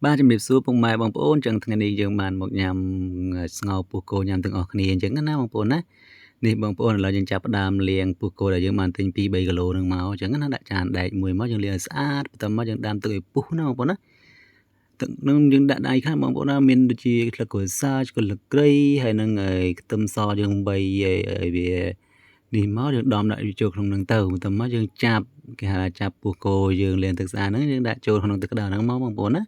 បាទជំរាបសួរពុកម៉ែបងប្អូនចឹងថ្ងៃនេះយើងបានមកញ៉ាំស្ងោរពោះគោញ៉ាំទាំងអស់គ្នាអញ្ចឹងណាបងប្អូនណានេះបងប្អូនឥឡូវយើងចាប់ផ្ដើមលាងពោះគោដែលយើងបានទិញពី3គីឡូនឹងមកអញ្ចឹងណាដាក់ចានដែកមួយមកយើងលាងឲ្យស្អាតបន្ទាប់មកយើងដាំទឹកឲ្យពុះណាបងប្អូនណាទឹកនឹងយើងដាក់ដៃខ្លះបងប្អូនណាមានដូចជាស្លឹកក្រូចសើចស្លឹកគ្រៃហើយនឹងខ្ទឹមសយើង3ឲ្យវានេះមកយើងដំដាក់ចូលក្នុងនឹងទៅបន្ទាប់មកយើងចាប់គេហៅចាប់ពោះគោយើងលាងទឹកស្អាតហ្នឹងយើងដាក់ចូលក្នុងទឹកក្តៅហ្នឹងមកបងប្អូនណា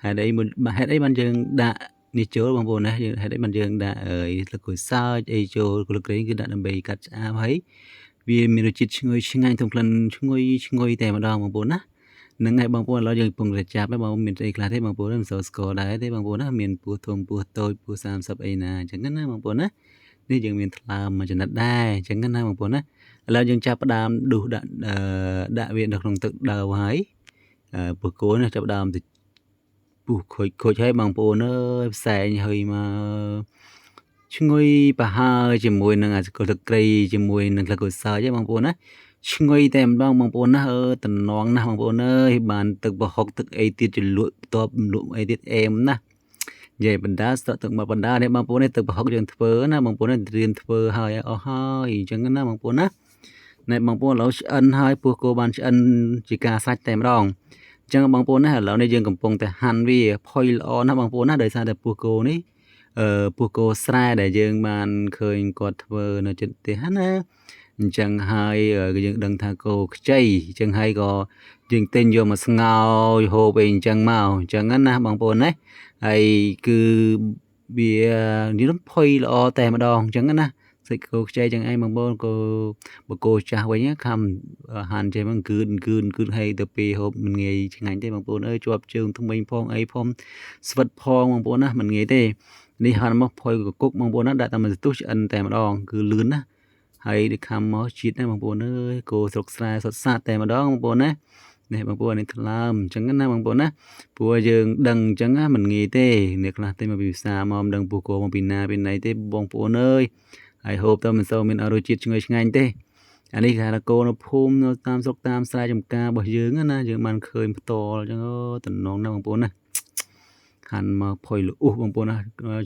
ហេតុអីបានយើងដាក់នេះចូលបងប្អូនណាហេតុអីបានយើងដាក់ស្លឹកក្រូចសើចអីចូលស្លឹកគ្រៃគឺដាក់ដើម្បីកាត់ឆ្អាបហើយវាមានរសជាតិឈ្ងុយឆ្ងាញ់ទាំងក្លិនឈ្ងុយតែម្ដងបងប្អូនណានឹងហើយបងប្អូនឥឡូវយើងកំពុងតែចាប់ហើយបងមានស្អីខ្លះទេបងប្អូនមិនសូវស្គាល់ដែរទេបងប្អូនណាមានពោះធំពោះតូចពោះ30អីណាអញ្ចឹងណាបងប្អូនណានេះយើងមានថ្លើមមួយចំណិតដែរអញ្ចឹងណាបងប្អូនណាឥឡូវយើងចាប់ផ្ដើមដួសដាក់វានៅក្នុងទឹកដើមហើយពោះគោនេះចាប់ផ្ដើមទៅពុះខូចហើយបងប្អូនអើយផ្សែងហើយមកឈ្ងុយប្រហើរជាមួយនឹងស្លឹកគ្រៃជាមួយនឹងស្លឹកក្រូចសើចបងប្អូនណាឈ្ងុយតែម្ដងបងប្អូនណាតំណងណាស់បងប្អូនអើយបានទឹកប្រហុកទឹកអីទៀតជ្រលក់បន្ទាប់លក់អីទៀតអែមណានិយាយបណ្ដាស្ទក់ទឹកមកបណ្ដានេះបងប្អូននេះទឹកប្រហុកយើងធ្វើណាបងប្អូនត្រៀមធ្វើហើយអស់ហើយអញ្ចឹងណាបងប្អូនណាណែបងប្អូនឥឡូវឆ្អិនហើយពោះគោបានឆ្អិនជាការសាច់តែម្ដងអញ្ចឹងបងប្អូនណាឥឡូវនេះយើងកំពុងតែហាន់វាផុយល្អណាស់បងប្អូនណាដោយសារតែពោះគោនេះពោះគោស្រែដែលយើងបានឃើញគាត់ធ្វើនៅជិតផ្ទះណាអញ្ចឹងហើយយើងដឹងថាគោខ្ចីអញ្ចឹងហើយក៏យើងទិញយកមកស្ងោរហូបអីអញ្ចឹងមកអញ្ចឹងណាបងប្អូនណាហើយគឺវានេះផុយល្អតែម្ដងអញ្ចឹងណាសាច់គោខ្ចីចឹងឯងបងប្អូនគោបើគោចាស់វិញខំហាន់ចេះមកគឺហើយទៅពេលហូបមិនងាយឆ្ងាញ់ទេបងប្អូនអើយជាប់ជើងថ្មីផងអីផងស្វិតផងបងប្អូនណាមិនងាយទេនេះហាន់មកផុយកគុកបងប្អូនណាដាក់តាមទៅទុះឆ្អិនតែម្ដងគឺលឿនណាហើយដូចខំមកជាតិណាបងប្អូនអើយគោស្រុកស្រែសុទ្ធសាធតែម្ដងបងប្អូនណានេះបងប្អូននេះថ្លើមអញ្ចឹងណាបងប្អូនណាព្រោះយើងដឹងអញ្ចឹងណាមិនងាយទេអ្នកខ្លះទៅមកពីផ្សារមកមិនដឹងពោះគោមកពីណាពីណីទេបងប្អូនអើយហើយហូបទៅមិនសូវមានរសជាតិឈ្ងុយឆ្ងាញ់ទេអានេះគេហៅថាគោនៅភូមិនៅតាមស្រុកតាមស្រែចម្ការរបស់យើងណាយើងបានឃើញផ្ទាល់អញ្ចឹងតំណងណាបងប្អូនណាហាន់មកផុយលុះបងប្អូនណា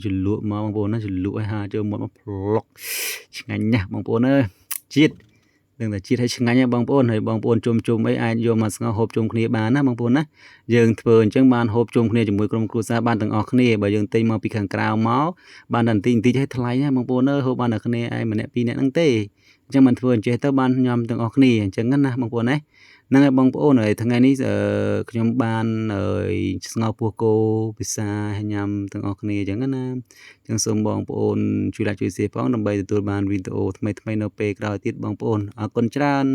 ជ្រលក់មកបងប្អូនណាជ្រលក់ឲ្យហាចូលមាត់មកប្លុកឆ្ងាញ់ណាស់បងប្អូនអើយជាតិដឹងតែជាតិឲ្យឆ្ងាញ់ណាបងប្អូនហើយបងប្អូនជុំអីអាចយកមកស្ងោរហូបជុំគ្នាបានណាបងប្អូនណាយើងធ្វើអញ្ចឹងបានហូបជុំគ្នាជាមួយក្រុមគ្រួសារបានទាំងអស់គ្នាបើយើងទិញមកពីខាងក្រៅមកបានតែបន្តិចឲ្យថ្លៃណាបងប្អូនអើយហូបបានតែគ្នាឯងម្នាក់ពីរនាក់ហ្នឹងទេអញ្ចឹងមិនធ្វើអញ្ចេះទៅបានញ៉ាំទាំងអស់គ្នាអញ្ចឹងណាបងប្អូនណាហ្នឹងហើយបងប្អូនហើយថ្ងៃនេះខ្ញុំបានស្ងោរពោះគោពិសាឲ្យញ៉ាំទាំងអស់គ្នាអញ្ចឹងណាអញ្ចឹងសូមបងប្អូនជួយ like ជួយ share ផងដើម្បីទទួលបានវីដេអូថ្មីៗនៅពេលក្រោយទៀតបងប្អូនអរគុណច្រើន